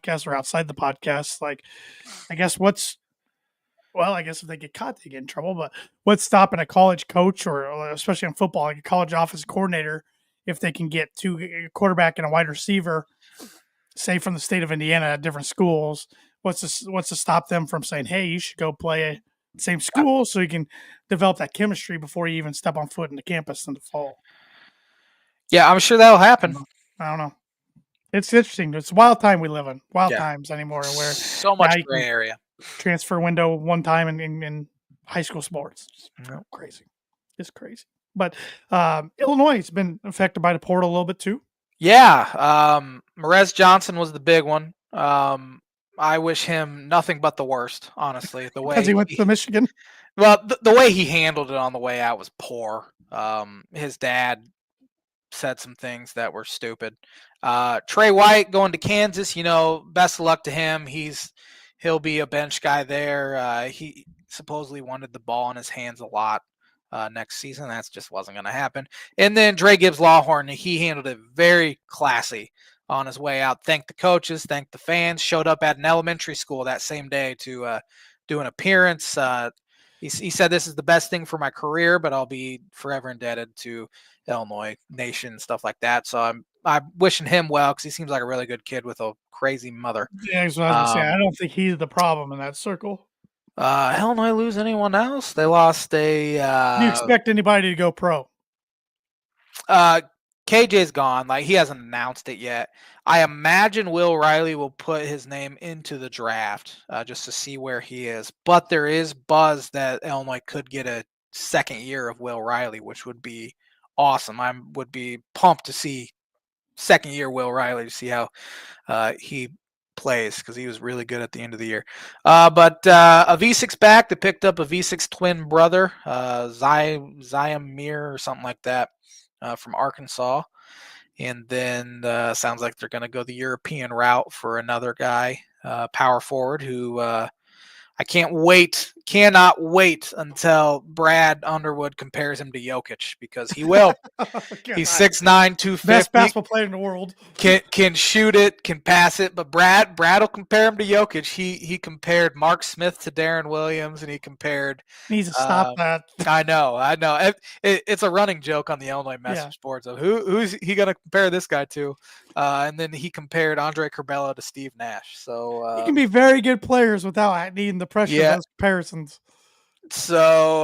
podcast or outside the podcast, like, I guess I guess if they get caught, they get in trouble. But what's stopping a college coach or especially in football, like a college offensive coordinator, if they can get a quarterback and a wide receiver, say from the state of Indiana at different schools, what's to stop them from saying, hey, you should go play at the same school so you can develop that chemistry before you even step on foot in the campus in the fall? Yeah, I'm sure that'll happen. I don't know. It's interesting. It's a wild time we live in. Wild Yeah. times anymore, where So much gray area. Transfer window one time in high school sports. It's crazy. It's crazy. But Illinois has been affected by the portal a little bit too. Yeah. Marez Johnson was the big one. I wish him nothing but the worst, honestly. The way Because he went to Michigan. Well, the way he handled it on the way out was poor. His dad said some things that were stupid. Trey White going to Kansas, best of luck to him. He'll be a bench guy there. He supposedly wanted the ball in his hands a lot next season. That just wasn't going to happen. And then Dre Gibbs Lawhorn, he handled it very classy on his way out. Thanked the coaches, thanked the fans, showed up at an elementary school that same day to do an appearance. He said, this is the best thing for my career, but I'll be forever indebted to Illinois Nation, stuff like that. So I'm wishing him well because he seems like a really good kid with a crazy mother. Yeah, that's what I was going to say. I don't think he's the problem in that circle. Illinois lose anyone else? They lost a... Do you expect anybody to go pro? KJ's gone. Like, he hasn't announced it yet. I imagine Will Riley will put his name into the draft just to see where he is. But there is buzz that Illinois could get a second year of Will Riley, which would be awesome. I would be pumped to see second year Will Riley, to see how he plays, because he was really good at the end of the year. But a V6 back that picked up a V6 twin brother, Zyamir or something like that, from Arkansas. And then sounds like they're going to go the European route for another guy, power forward, who I cannot wait until Brad Underwood compares him to Jokic, because he will. He's 6'9", 250. Best basketball player in the world. Can shoot it, can pass it, but Brad will compare him to Jokic. He compared Mark Smith to Darren Williams, and he compared. Needs to stop that. I know. It's a running joke on the Illinois message boards of who's he going to compare this guy to, and then he compared Andre Curbelo to Steve Nash. So you can be very good players without needing the pressure of those comparisons. So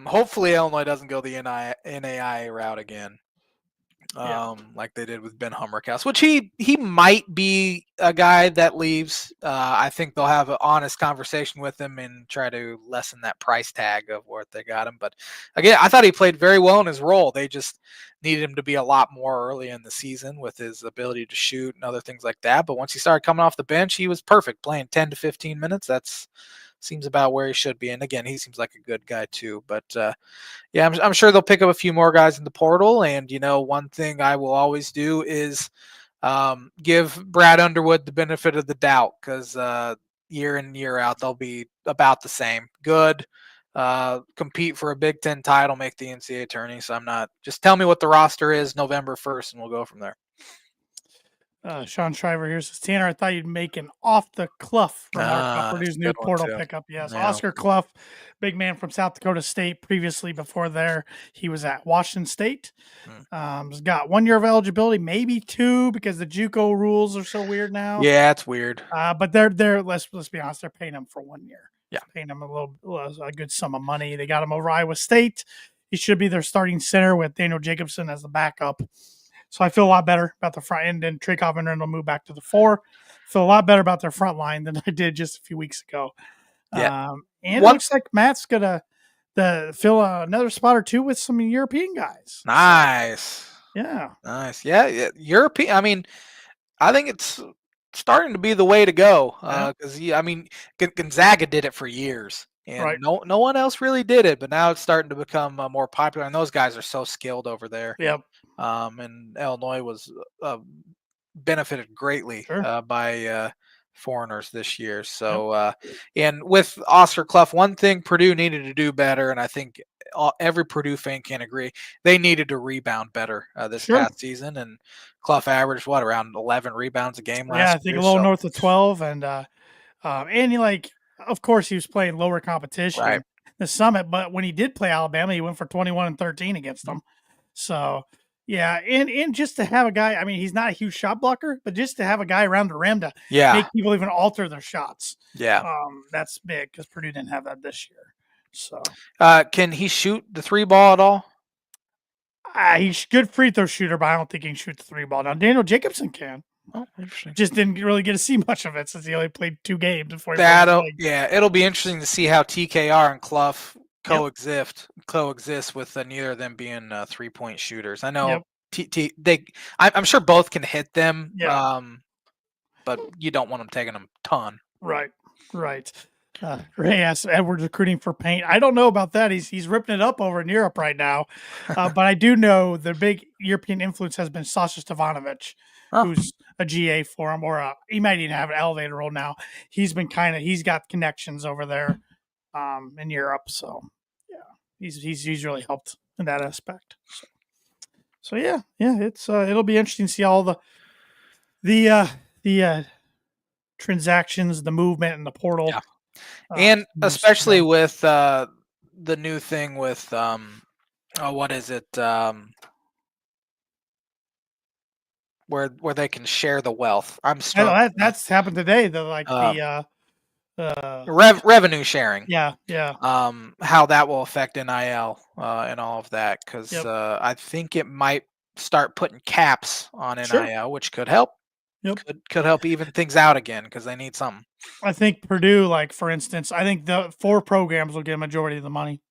hopefully Illinois doesn't go the NAIA route again, like they did with Ben Hummerkaus, which he might be a guy that leaves. I think they'll have an honest conversation with him and try to lessen that price tag of what they got him. But again, I thought he played very well in his role. They just needed him to be a lot more early in the season with his ability to shoot and other things like that. But once he started coming off the bench, he was perfect, playing 10 to 15 minutes. That's seems about where he should be. And again, he seems like a good guy too. But I'm sure they'll pick up a few more guys in the portal. And, one thing I will always do is give Brad Underwood the benefit of the doubt, because year in, year out, they'll be about the same. Good, compete for a Big Ten title, make the NCAA tourney. So just tell me what the roster is November 1st, and we'll go from there. Sean Shriver here says, Tanner, I thought you'd make an off the Cluff remark for Purdue's new portal pickup. Yes, yeah. Oscar Cluff, big man from South Dakota State. Previously, before there, he was at Washington State. He's got 1 year of eligibility, maybe 2, because the JUCO rules are so weird now. Yeah, it's weird. But they're let's be honest, they're paying him for 1 year. Yeah, paying him a good sum of money. They got him over Iowa State. He should be their starting center with Daniel Jacobson as the backup. So I feel a lot better about the front end, and Trey Covington will move back to the 4. Feel a lot better about their front line than I did just a few weeks ago. Yeah. And it looks like Matt's going to fill another spot or 2 with some European guys. Nice. Yeah. Nice. Yeah. European. I mean, I think it's starting to be the way to go. Because, Gonzaga did it for years. And no one else really did it, but now it's starting to become more popular. And those guys are so skilled over there. Yep. And Illinois was benefited greatly by foreigners this year. So, and with Oscar Cluff, one thing Purdue needed to do better, and I think every Purdue fan can agree they needed to rebound better this Sure. past season. And Clough averaged around 11 rebounds a game Yeah, I last think year. a little So north of 12, and he of course, he was playing lower right. competition, the Summit, but when he did play Alabama, he went for 21 and 13 against them. So, yeah, and just to have a guy, I mean, he's not a huge shot blocker, but just to have a guy around the rim to Yeah. make people even alter their shots, Yeah. that's big because Purdue didn't have that this year. So, Can he shoot the three ball at all? he's a good free throw shooter, but I don't think he can shoot the three ball. Now, Daniel Jacobson can. Oh, interesting. Just didn't really get to see much of it since he only played 2 games before he broke his That'll leg. yeah, it'll be interesting to see how TKR and Clough Yep. coexist with neither of them being 3-point shooters. I know Yep. I'm sure both can hit them, Yeah. but you don't want them taking them a ton. Right. Right. Ray asks Edwards recruiting for paint. I don't know about that. He's ripping it up over in Europe right now, but I do know the big European influence has been Sasha Stevanovic, Oh. who's a GA for him, or he might even have an elevator role now. He's got connections over there in Europe, so yeah, he's really helped in that aspect. So yeah, it's it'll be interesting to see all the transactions, the movement, and the portal. Yeah. And especially with the new thing with what is it? Where they can share the wealth. I'm struggling. That's happened today. Revenue sharing. Yeah. How that will affect NIL and all of that, because Yep. I think it might start putting caps on NIL, Sure. which could help. Yep. Could help even things out again because they need something. I think Purdue, for instance, I think the 4 programs will get a majority of the money: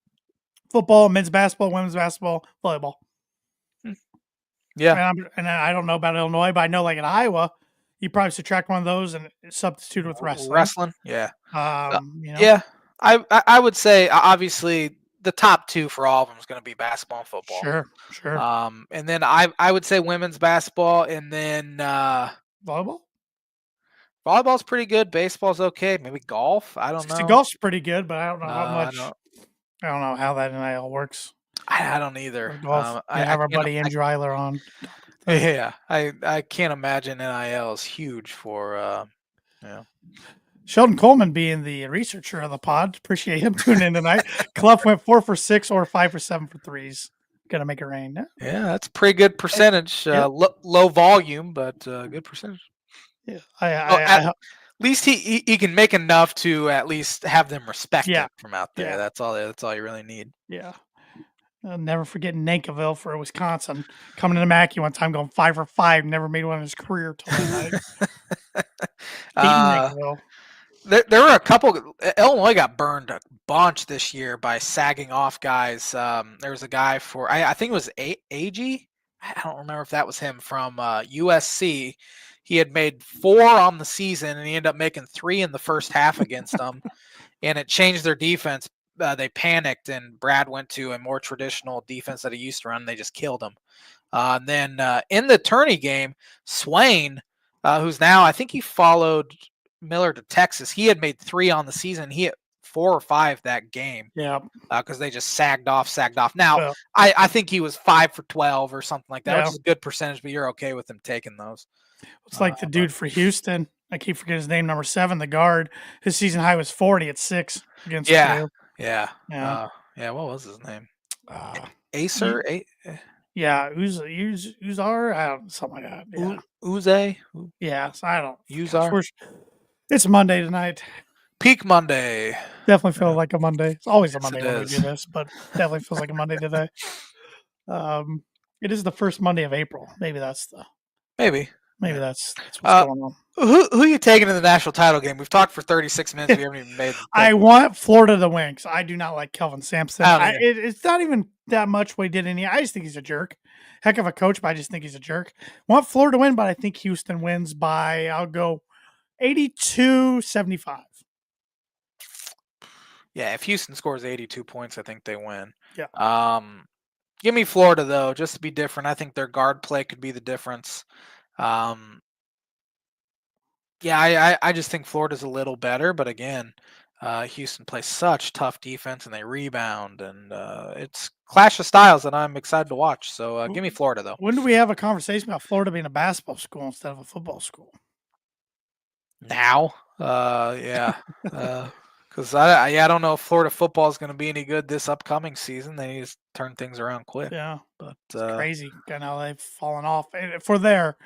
football, men's basketball, women's basketball, volleyball. Yeah. And I don't know about Illinois, but I know in Iowa, you probably subtract one of those and substitute with wrestling. Yeah. Yeah. I would say obviously the top 2 for all of them is going to be basketball and football. Sure. And then I would say women's basketball, and then volleyball. Volleyball's pretty good. Baseball's okay. Maybe golf. I don't know. Golf's pretty good, but I don't know how much. I don't know how that NIL works. I don't either. I have our buddy Andrew Eiler on. Yeah, I can't imagine NIL is huge for. Sheldon Coleman being the researcher of the pod. Appreciate him tuning in tonight. Clough went 4 for 6 or 5 for 7 for threes. Gonna make it rain. Yeah, that's a pretty good percentage. Low volume, but good percentage. Yeah, at least he can make enough to at least have them respect him from out there. Yeah. That's all you really need. Yeah. I'll never forget Nankiville for Wisconsin coming to Mackey one time, going 5 for 5. Never made one in his career till that night. There were a couple. Illinois got burned a bunch this year by sagging off guys. There was a guy for I think it was AG. I don't remember if that was him from USC. He had made 4 on the season, and he ended up making 3 in the first half against them, and it changed their defense. They panicked, and Brad went to a more traditional defense that he used to run. They just killed him. And then in the tourney game, Swain, who's now, I think he followed Miller to Texas. He had made 3 on the season. He hit 4 or 5 that game. Yeah. Because they just sagged off. Now, I think he was 5 for 12 or something like that, which is a good percentage, but you're okay with him taking those. It's like the dude for Houston. I keep forgetting his name, number 7, the guard. His season high was 40 at 6 against Purdue. Yeah. What was his name? Acer? Yeah, Uzar, something like that. Yeah. Uze? Yeah, so I don't. Uzar? It's Monday tonight. Peak Monday. Definitely feels like a Monday. It's always a Monday when we do this, but definitely feels like a Monday today. It is the first Monday of April. Maybe that's that's what's going on. Who are you taking in the national title game? We've talked for 36 minutes. We haven't even made. I want Florida to win because I do not like Kelvin Sampson. It's not even that much what he did in here. I just think he's a jerk. Heck of a coach, but I just think he's a jerk. Want Florida to win, but I think Houston wins by, I'll go 82-75. Yeah, if Houston scores 82 points, I think they win. Yeah. Give me Florida, though, just to be different. I think their guard play could be the difference. I just think Florida's a little better, but again, Houston plays such tough defense and they rebound, and it's clash of styles that I'm excited to watch. So give me Florida though. When do we have a conversation about Florida being a basketball school instead of a football school? Now, yeah, because I don't know if Florida football is going to be any good this upcoming season. They need to turn things around quick. Yeah, But it's crazy. Kind of they've fallen off for their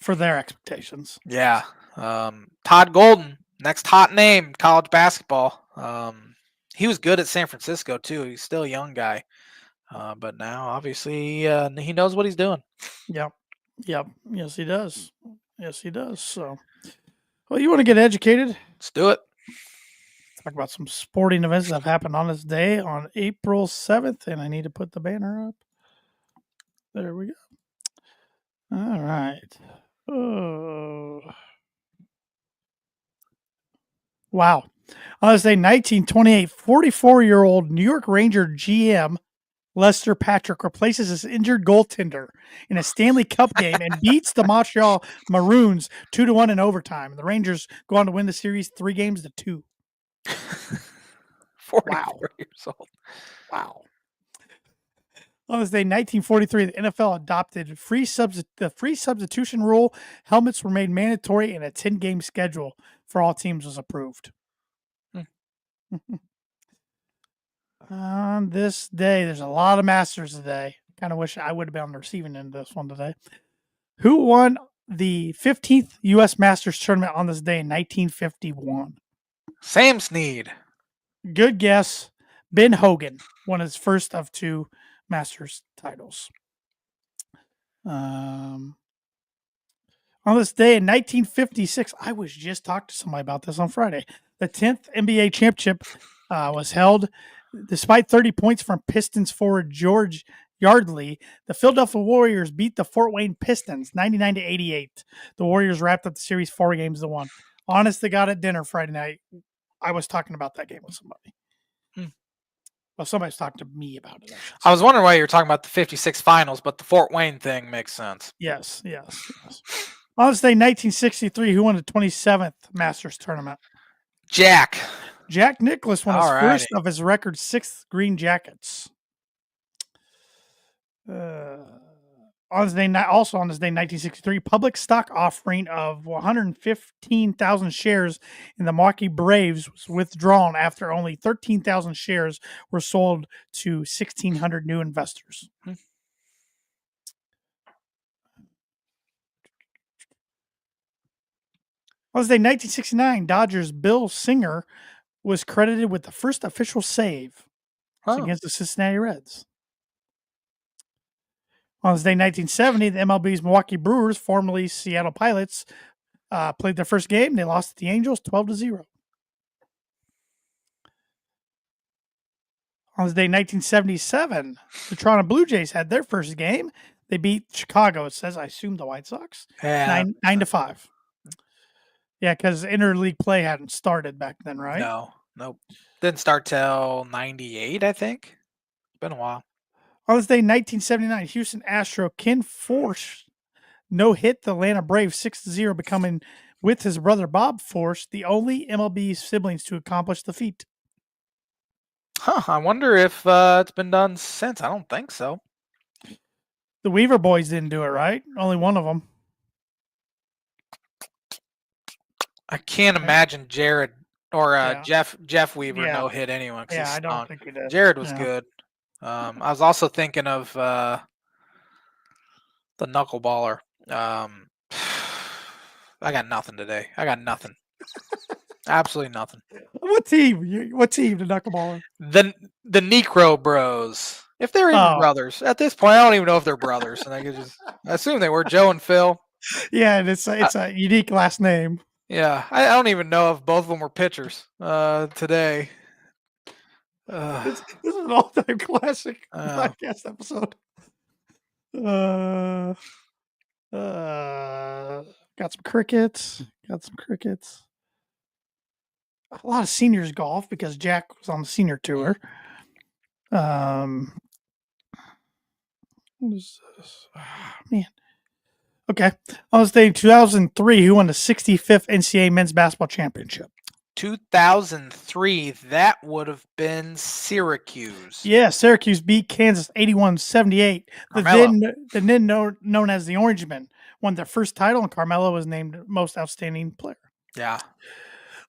expectations. yeah, Todd Golden, next hot name, college basketball. He was good at San Francisco too. He's still a young guy, but now obviously he knows what he's doing. Yep. Yes, he does. Yes, he does. So, well, you want to get educated? Let's do it. Talk about some sporting events that have happened on this day on April 7th, and I need to put the banner up. There we go. All right. Oh. Wow. On this day, 1928, 44-year-old New York Ranger GM Lester Patrick replaces his injured goaltender in a Stanley Cup game and beats the Montreal Maroons 2-1 in overtime. And the Rangers go on to win the series 3-2. 44 years old. Wow. On this day, 1943, the NFL adopted the free substitution rule. Helmets were made mandatory, and a 10-game schedule for all teams was approved. On this day, there's a lot of Masters today. Kind of wish I would have been on the receiving end of this one today. Who won the 15th U.S. Masters tournament on this day in 1951? Sam Snead. Good guess. Ben Hogan won his first of 2 Masters titles. On this day in 1956, I was just talking to somebody about this on Friday. The 10th NBA championship was held. Despite 30 points from Pistons forward George Yardley, the Philadelphia Warriors beat the Fort Wayne Pistons 99-88. The Warriors wrapped up the series 4-1. Honest to God, at dinner Friday night, I was talking about that game with somebody. Well, somebody's talking to me about it. I was wondering why you were talking about the 56 finals, but the Fort Wayne thing makes sense. Yes. On this day, 1963, who won the 27th Masters tournament? Jack Nicklaus won his first of his record 6 green jackets. On this day, 1963, public stock offering of 115,000 shares in the Milwaukee Braves was withdrawn after only 13,000 shares were sold to 1,600 new investors. On this day, 1969, Dodgers' Bill Singer was credited with the first official save against the Cincinnati Reds. On this day, 1970, the MLB's Milwaukee Brewers, formerly Seattle Pilots, played their first game. They lost to the Angels 12-0. On this day, 1977, the Toronto Blue Jays had their first game. They beat Chicago. It says, I assume the White Sox, 9-5. Yeah, because interleague play hadn't started back then, right? No, nope. Didn't start till 98, I think. It's been a while. On this day, 1979, Houston Astro Ken Force no-hit the Atlanta Braves 6-0, becoming, with his brother Bob Force, the only MLB siblings to accomplish the feat. I wonder if it's been done since. I don't think so. The Weaver boys didn't do it, right? Only one of them. I can't imagine Jared or Jeff Weaver no-hit anyone. Yeah, I don't think he did. Jared was good. I was also thinking of the knuckleballer. I got nothing today. I got nothing. Absolutely nothing. What team? The knuckleballer? The Necro Bros. If they're even brothers. At this point, I don't even know if they're brothers. And I assume they were Joe and Phil. Yeah, and it's a unique last name. Yeah, I don't even know if both of them were pitchers today. This is an all-time classic podcast episode. Got some crickets. A lot of seniors golf because Jack was on the senior tour. What is this? Man. Okay. On this day, 2003, who won the 65th NCAA Men's Basketball Championship? 2003, that would have been Syracuse. Yeah, Syracuse beat Kansas 81-78. Carmelo. The then known as the Orangemen won their first title, and Carmelo was named most outstanding player. Yeah.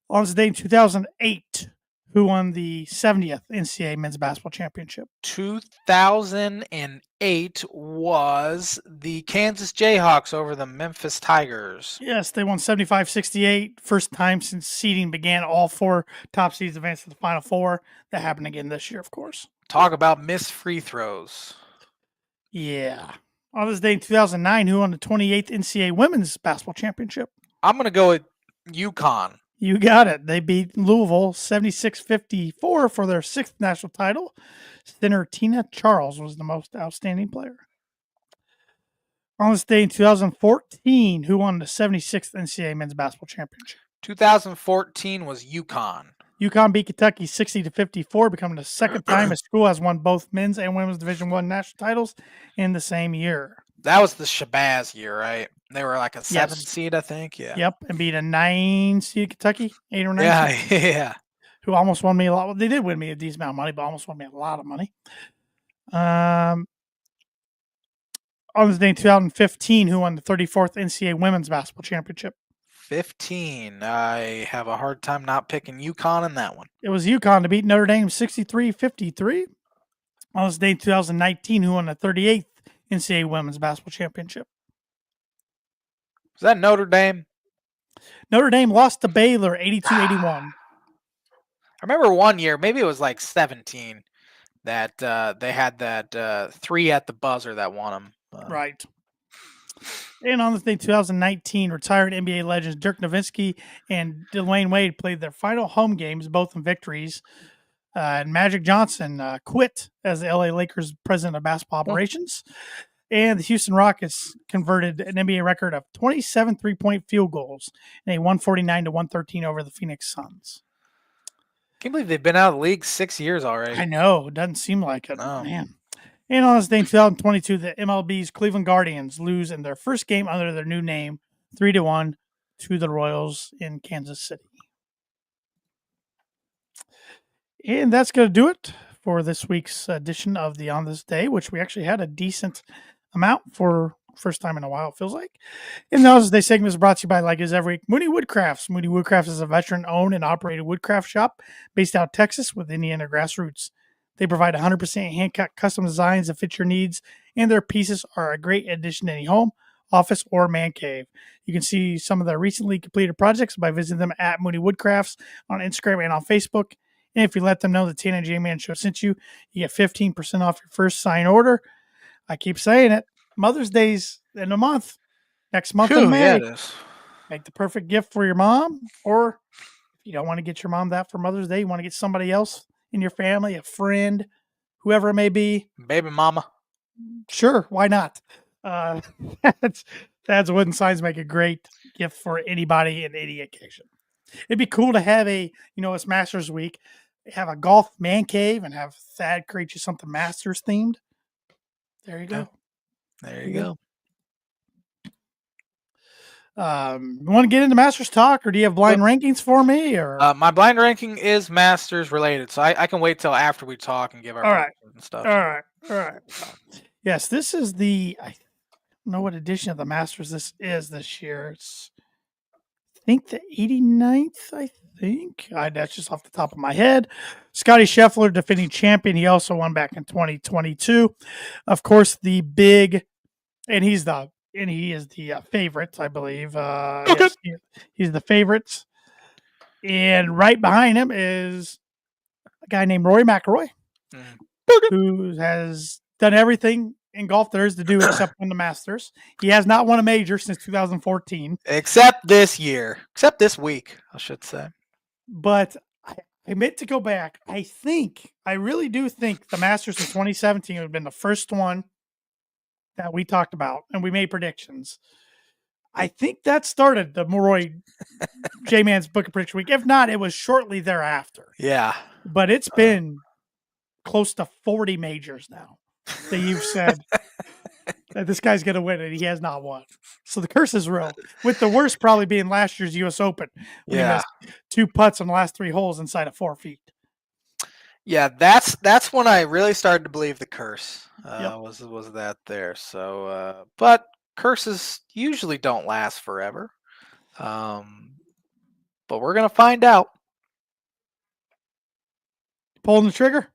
On this day in 2008, who won the 70th NCAA men's basketball championship? 2008 was the Kansas Jayhawks over the Memphis Tigers. Yes, they won 75-68. First time since seeding began. All 4 top seeds advanced to the Final Four. That happened again this year, of course. Talk about missed free throws. Yeah. On this day in 2009, who won the 28th NCAA women's basketball championship? I'm going to go with UConn. You got it. They beat Louisville 76-54 for their 6th national title. Center Tina Charles was the most outstanding player. On this day in 2014, who won the 76th NCAA men's basketball championship? 2014 was UConn. UConn beat Kentucky 60-54, becoming the second time a school has won both men's and women's Division I national titles in the same year. That was the Shabazz year, right? They were like a 7 Yes. seed, I think. Yeah. Yep, and beat a 9 seed Kentucky, 8 or 9 Yeah, seed, yeah. who almost won me a lot. Well, they did win me a decent amount of money, but almost won me a lot of money. On this day in 2015, who won the 34th NCAA women's basketball championship? 15. I have a hard time not picking UConn in that one. It was UConn to beat Notre Dame 63-53. On this day in 2019, who won the 38th NCAA women's basketball championship? Was that Notre Dame? Notre Dame lost to Baylor 82-81. I remember one year, maybe it was like 17, that they had that 3 at the buzzer that won them. Right. And on this day, 2019, retired NBA legends Dirk Nowitzki and Dwayne Wade played their final home games, both in victories. And Magic Johnson quit as the LA Lakers president of basketball operations. And the Houston Rockets converted an NBA record of 27 three-point field goals in a 149-113 over the Phoenix Suns. Can't believe they've been out of the league 6 years already. I know. It doesn't seem like it. No. Man. And on this day in 2022, the MLB's Cleveland Guardians lose in their first game under their new name, 3-1 to the Royals in Kansas City. And that's going to do it for this week's edition of the On This Day, which we actually had a decent amount for first time in a while, it feels like. And the On This Day segment is brought to you by, like is every week, Moody Woodcrafts. Moody Woodcrafts is a veteran-owned and operated woodcraft shop based out of Texas with Indiana grassroots. They provide 100% hand-cut custom designs that fit your needs, and their pieces are a great addition to any home, office, or man cave. You can see some of their recently completed projects by visiting them at Moody Woodcrafts on Instagram and on Facebook. And if you let them know the Tina and J-Man Show sent you, you get 15% off your first sign order. I keep saying it. Mother's Day's in a month. Next month in May. Yeah, it is. Make the perfect gift for your mom. Or if you don't want to get your mom that for Mother's Day, you want to get somebody else in your family, a friend, whoever it may be. Baby mama. Sure, why not? Dad's wooden signs make a great gift for anybody in any occasion. It'd be cool to have it's Masters Week, have a golf man cave and have Thad create you something Masters themed. There you go. There you go. Want to get into Masters talk, or do you have blind rankings for me? Or my blind ranking is Masters related, so I can wait till after we talk and give our predictions and stuff. All right. Yes, this is I don't know what edition of the Masters this is this year. It's I think the 89th, I think. That's just off the top of my head. Scotty Scheffler, defending champion. He also won back in 2022. Of course, the big, and he is the favorite, I believe. Okay. Yes, he's the favorite. And right behind him is a guy named Rory McIlroy, who has done everything in golf there is to do except win the Masters. He has not won a major since 2014. Except this year. Except this week, I should say. But I meant to go back. I really do think the Masters in 2017 would have been the first one that we talked about, and we made predictions. I think that started the Rory J-Man's Book of Prediction Week. If not, it was shortly thereafter. Yeah. But it's been close to 40 majors now that you've said that this guy's going to win, and he has not won. So the curse is real. With the worst probably being last year's U.S. Open when he missed 2 putts on the last 3 holes inside of 4 feet. Yeah, that's when I really started to believe the curse Yep. was that there. So, but curses usually don't last forever. But we're gonna find out. Pulling the trigger?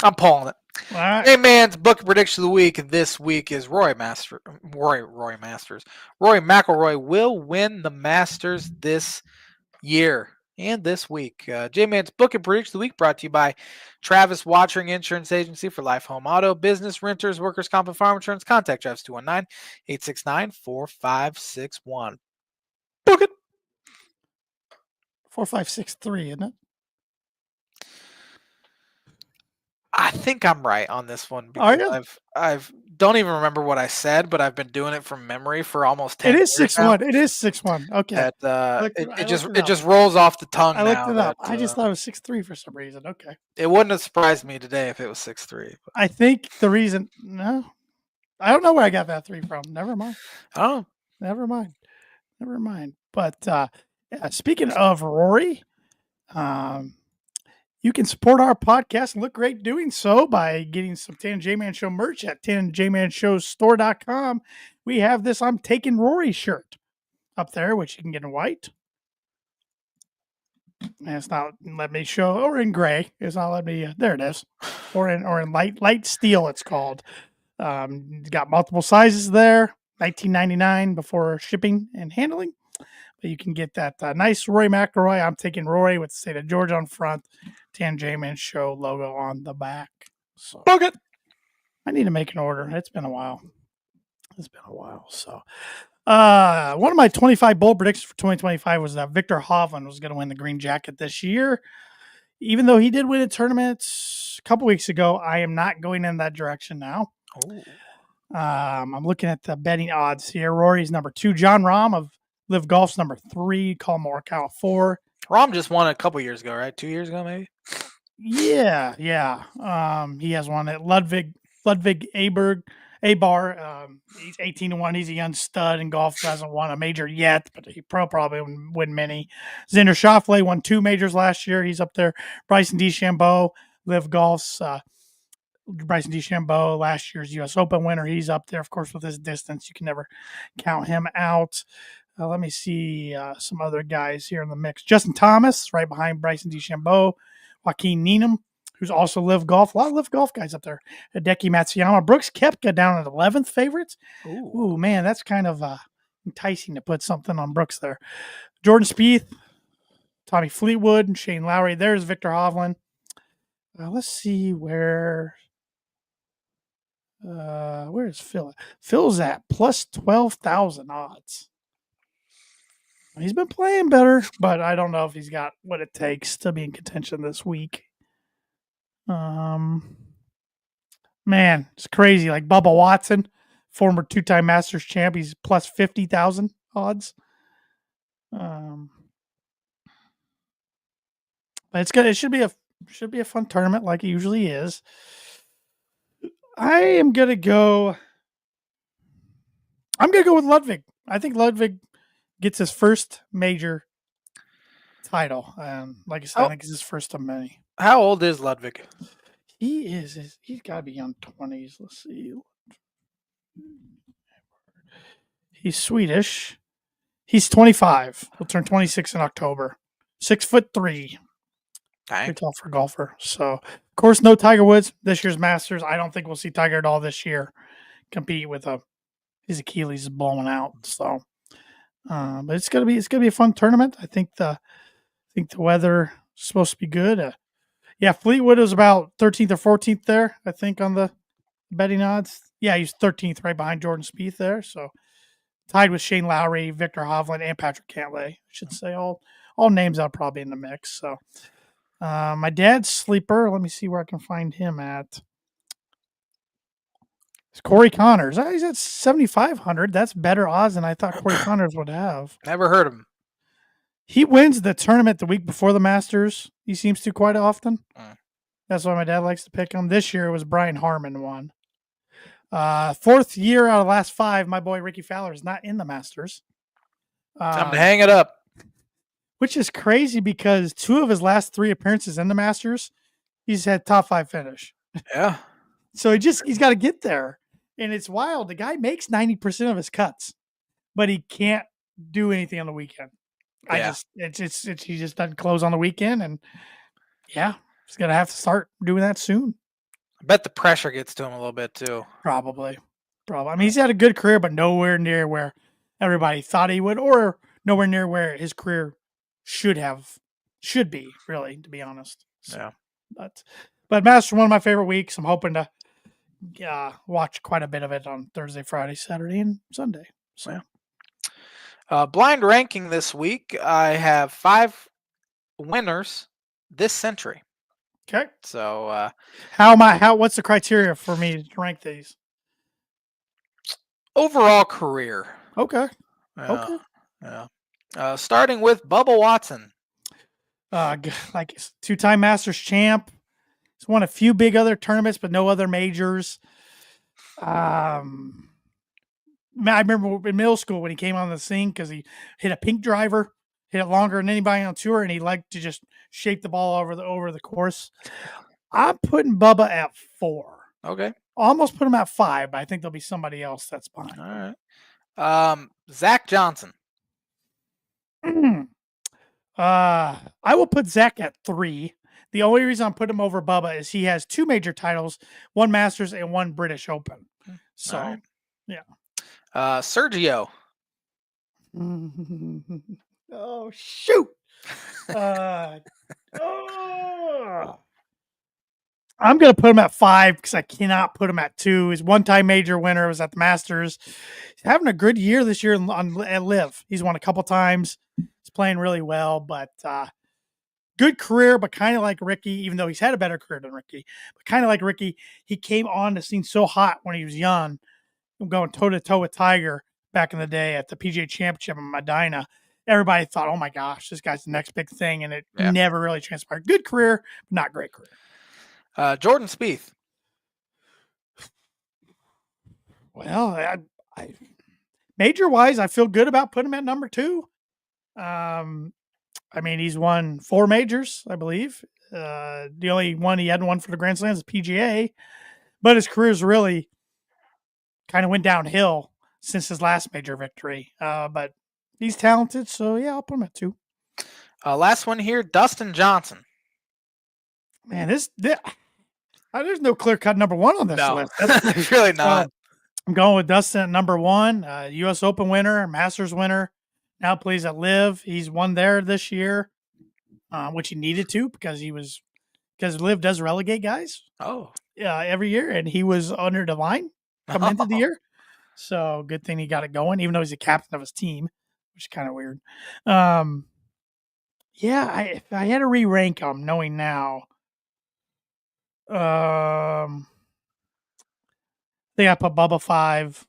I'm pulling it. All right. Hey man's book prediction of the week this week is Roy Masters. Roy McIlroy will win the Masters this year and this week. J-Man's book and prediction of the week brought to you by Travis Watering Insurance Agency for life, home, auto, business, renters, workers' comp, and farm insurance. Contact Travis 219-869-4561. Book it. 4563, isn't it? I think I'm right on this one Are because you? I've don't even remember what I said, but I've been doing it from memory for almost 10 It is years now. 6-1. It is 6-1. Okay. That I it looked just it it up. just rolls off the tongue I looked now. it up. That I just thought it was 6-3 for some reason. Okay. it wouldn't have surprised me today if it was 6-3. I think the reason, no, I don't know where I got that 3 from. Never mind. Oh, Never mind. But yeah, speaking of Rory, you can support our podcast and look great doing so by getting some Tan J-Man Show merch at tanjmanshowstore.com. We have this I'm Taking Rory shirt up there, which you can get in white. And it's not letting me show, or in gray. It's not letting me, there it is. Or in light steel, it's called. It's got multiple sizes there. $19.99 before shipping and handling. But you can get that nice Rory McIlroy. I'm Taking Rory with the state of Georgia on front, Tan J-Man Show logo on the back. So book it. I need to make an order. It's been a while. So one of my 25 bold predictions for 2025 was that Victor Hovland was going to win the green jacket this year. Even though he did win a tournament a couple weeks ago, I am not going in that direction now. I'm looking at the betting odds here. Rory's number 2. John Rahm of Live Golf's number 3. Colin Morikawa 4. Rahm just won a couple years ago, right? 2 years ago, maybe. Yeah. He has one at Ludwig Abar. He's 18-1. He's a young stud in golf. Hasn't won a major yet, but he probably wouldn't win many. Xander Schauffele won 2 majors last year. He's up there. Bryson DeChambeau, Live Golf's Bryson DeChambeau, last year's U.S. Open winner. He's up there, of course, with his distance. You can never count him out. Let me see some other guys here in the mix. Justin Thomas, right behind Bryson DeChambeau. Joaquin Needham, who's also Live Golf. A lot of Live Golf guys up there. Hideki Matsuyama. Brooks Koepka down at 11th favorites. Ooh, man, that's kind of enticing to put something on Brooks there. Jordan Spieth, Tommy Fleetwood, and Shane Lowry. There's Victor Hovland. Let's see where is Phil? Phil's at plus 12,000 odds. He's been playing better, but I don't know if he's got what it takes to be in contention this week. Man, it's crazy. Like Bubba Watson, former 2-time Masters champ, he's plus 50,000 odds. But it's good. It should be a fun tournament like it usually is. I'm gonna go with Ludwig. I think Ludwig gets his first major title. Like I said, I think it's his first of many. How old is Ludwig? He's got to be young 20s. Let's see. He's Swedish. He's 25. He'll turn 26 in October. 6'3". Pretty tall for a golfer. So, of course, no Tiger Woods this year's Masters. I don't think we'll see Tiger at all this year compete with his Achilles is blowing out. So, but it's gonna be a fun tournament. I think the weather is supposed to be good. Yeah, Fleetwood is about 13th or 14th there, I think, on the betting odds. Yeah, he's 13th, right behind Jordan Spieth there. So tied with Shane Lowry, Victor Hovland, and Patrick Cantlay. I should say all names out probably in the mix. So my dad's sleeper. Let me see where I can find him at. It's Corey Connors. He's at 7,500. That's better odds than I thought Corey Connors would have. Never heard of him. He wins the tournament the week before the Masters. He seems to quite often. That's why my dad likes to pick him. This year it was Brian Harmon won. Fourth year out of the last 5, my boy Ricky Fowler is not in the Masters. Time to hang it up. Which is crazy because 2 of his last 3 appearances in the Masters, he's had top 5 finish. Yeah. So he's got to get there. And it's wild. The guy makes 90% of his cuts, but he can't do anything on the weekend. Yeah. He just doesn't close on the weekend. And yeah, he's going to have to start doing that soon. I bet the pressure gets to him a little bit too. Probably. I mean, he's had a good career, but nowhere near where everybody thought he would, or nowhere near where his career should be, really, to be honest. So, yeah. But Masters, one of my favorite weeks. I'm hoping to watch quite a bit of it on Thursday, Friday, Saturday, and Sunday. So, blind ranking this week, I have 5 winners this century. Okay. So, what's the criteria for me to rank these? Overall career. Okay. Okay. Yeah. Starting with Bubba Watson. Like 2-time Masters champ. He's won a few big other tournaments, but no other majors. I remember in middle school when he came on the scene because he hit a pink driver, hit it longer than anybody on tour, and he liked to just shape the ball over the course. I'm putting Bubba at 4. Okay. Almost put him at 5, but I think there'll be somebody else that's behind. All right. Zach Johnson. I will put Zach at 3. The only reason I'm putting him over Bubba is he has 2 major titles, 1 Masters and 1 British Open. So, right. Yeah. Sergio. Oh, shoot. I'm going to put him at 5 because I cannot put him at 2. He's one-time major winner. Was at the Masters. He's having a good year this year at Live. He's won a couple times. He's playing really well, but good career, but kind of like Ricky, even though he's had a better career than Ricky, but kind of like Ricky, he came on the scene so hot when he was young, going toe-to-toe with Tiger back in the day at the PGA Championship in Medina. Everybody thought, oh my gosh, this guy's the next big thing, and it never really transpired. Good career, but not great career. Jordan Spieth. Well, major-wise, I feel good about putting him at number 2. I mean, he's won 4 majors, I believe. The only one he hadn't won for the Grand Slams is PGA, but his career's really kind of went downhill since his last major victory. But he's talented, so yeah, I'll put him at 2. Last one here, Dustin Johnson. Man, there's no clear-cut number 1 on this list. That's really not. I'm going with Dustin at number 1, U.S. Open winner, Masters winner. Now plays at Live. He's won there this year, which he needed to because Live does relegate guys. Every year, and he was under the line coming into the year. So good thing he got it going, even though he's a captain of his team, which is kind of weird. If I had to re-rank him, knowing now, I think I put Bubba 5,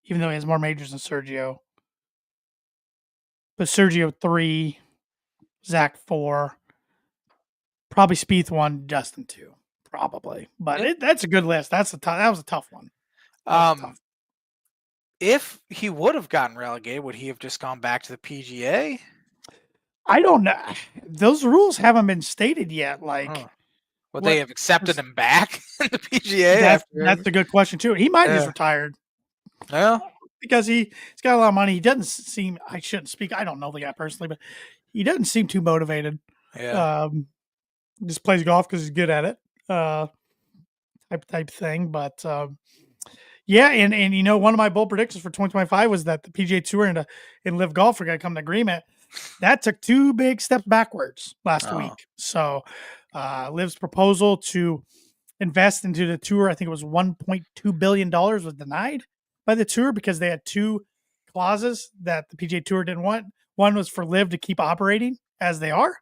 even though he has more majors than Sergio. But Sergio 3, Zach 4, probably Spieth 1, Dustin 2, probably. But that's a good list. That was a tough one. If he would have gotten relegated, would he have just gone back to the PGA? I don't know. Those rules haven't been stated yet. Would they have accepted him back in the PGA? That's a good question too. He might have just retired. Yeah. Because he's got a lot of money. He doesn't seem, I shouldn't speak, I don't know the guy personally, but he doesn't seem too motivated. Yeah. Just plays golf because he's good at it. Type thing. But and one of my bold predictions for 2025 was that the PGA Tour and Live Golf are going to come to agreement. That took 2 big steps backwards last week. So Liv's proposal to invest into the tour, I think it was $1.2 billion, was denied by the tour because they had 2 clauses that the PGA Tour didn't want. One was for Liv to keep operating as they are.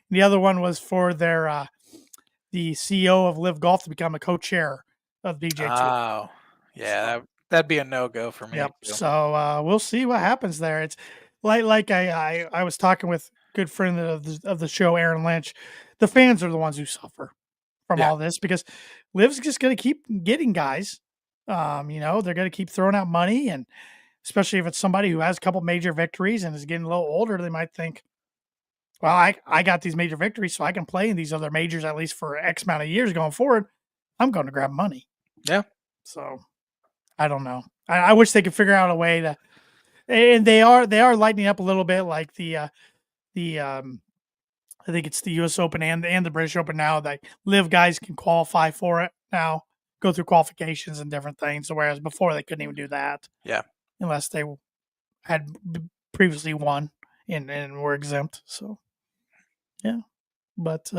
And the other one was for their the CEO of Live Golf to become a co-chair of the PGA Tour. Oh, yeah, that'd be a no-go for me. Yep. Too. So we'll see what happens there. It's like I was talking with a good friend of the show, Aaron Lynch. The fans are the ones who suffer from all this because Liv's just going to keep getting guys. They're going to keep throwing out money, and especially if it's somebody who has a couple major victories and is getting a little older, they might think, well, I got these major victories, so I can play in these other majors at least for X amount of years going forward. I'm going to grab money. Yeah. So I don't know. I wish they could figure out a way to, and they are lightening up a little bit, like the I think it's the U.S. Open and the British Open now. That live guys can qualify for it now, go through qualifications and different things. Whereas before they couldn't even do that. Yeah. Unless they had previously won and were exempt. So, yeah. But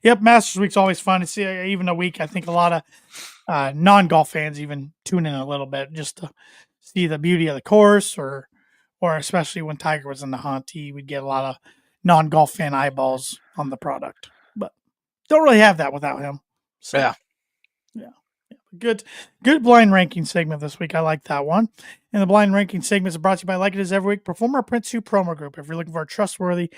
yep, Masters Week's always fun. It's even a week. I think a lot of non-golf fans even tune in a little bit just to see the beauty of the course, or especially when Tiger was in the hunt, he would get a lot of non-golf fan eyeballs on the product. But don't really have that without him. So, yeah. Good blind ranking segment this week. I like that one. And the blind ranking segment is brought to you by, like it is every week, Performer Print 2 Promo Group. If you're looking for a trustworthy,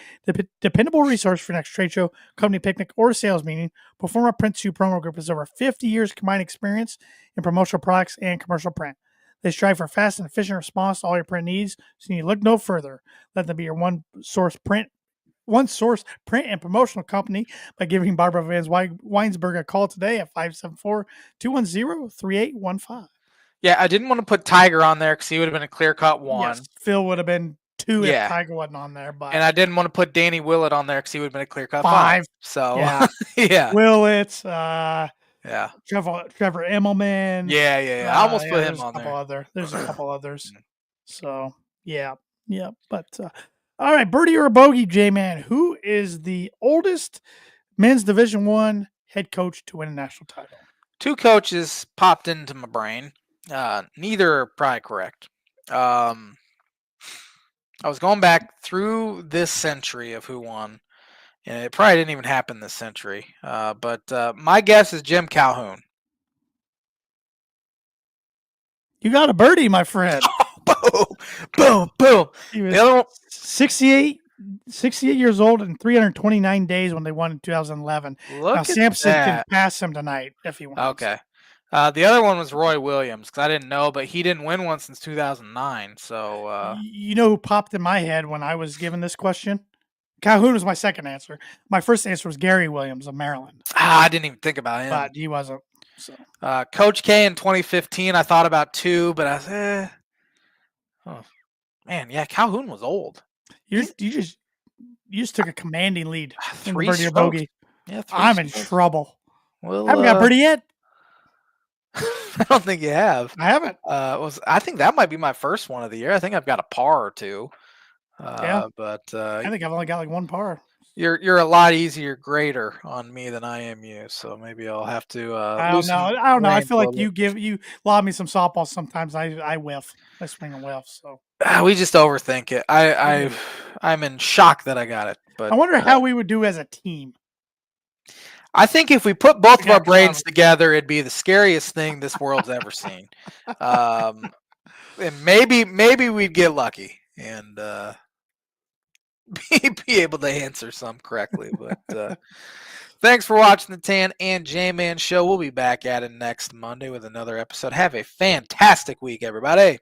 dependable resource for your next trade show, company picnic, or sales meeting, Performer Print 2 Promo Group has over 50 years combined experience in promotional products and commercial print. They strive for fast and efficient response to all your print needs, so you need to look no further. Let them be your one source print and promotional company by giving Barbara Vans Weinsberg a call today at 574-210-3815. Yeah, I didn't want to put Tiger on there because he would have been a clear-cut 1. Yes, Phil would have been 2 if Tiger wasn't on there. But and I didn't want to put Danny Willett on there because he would have been a clear-cut 5. So, yeah. Willett, Trevor Immelman. Yeah. I almost put him on there. There's a couple others. So, yeah. But, all right, birdie or a bogey, J-Man. Who is the oldest men's Division I head coach to win a national title? 2 coaches popped into my brain. Neither are probably correct. I was going back through this century of who won, and it probably didn't even happen this century. But my guess is Jim Calhoun. You got a birdie, my friend. Boom. He was 68 years old and 329 days when they won in 2011. Now, Sampson can pass him tonight if he wants. Okay. The other one was Roy Williams, because I didn't know, but he didn't win one since 2009. So, you know who popped in my head when I was given this question? Calhoun was my second answer. My first answer was Gary Williams of Maryland. I didn't even think about him. But he wasn't. So. Coach K in 2015, I thought about 2, but I was, oh, man, yeah, Calhoun was old. You just took a commanding lead. 3 birdie or bogey. Yeah, I'm in trouble. Well, haven't got birdie yet. I don't think you have. I haven't. I think that might be my first one of the year. I think I've got a par or 2. But I think I've only got like 1 par. You're a lot easier grader on me than I am you, so maybe I'll have to. I don't know. I feel like you lob me some softballs sometimes. I whiff. I swing and whiff. So we just overthink it. I'm in shock that I got it. But I wonder how we would do as a team. I think if we put both of our brains together, it'd be the scariest thing this world's ever seen. And maybe we'd get lucky and be able to answer some correctly. But thanks for watching the Tan and J-Man Show. We'll be back at it next Monday with another episode. Have a fantastic week, everybody.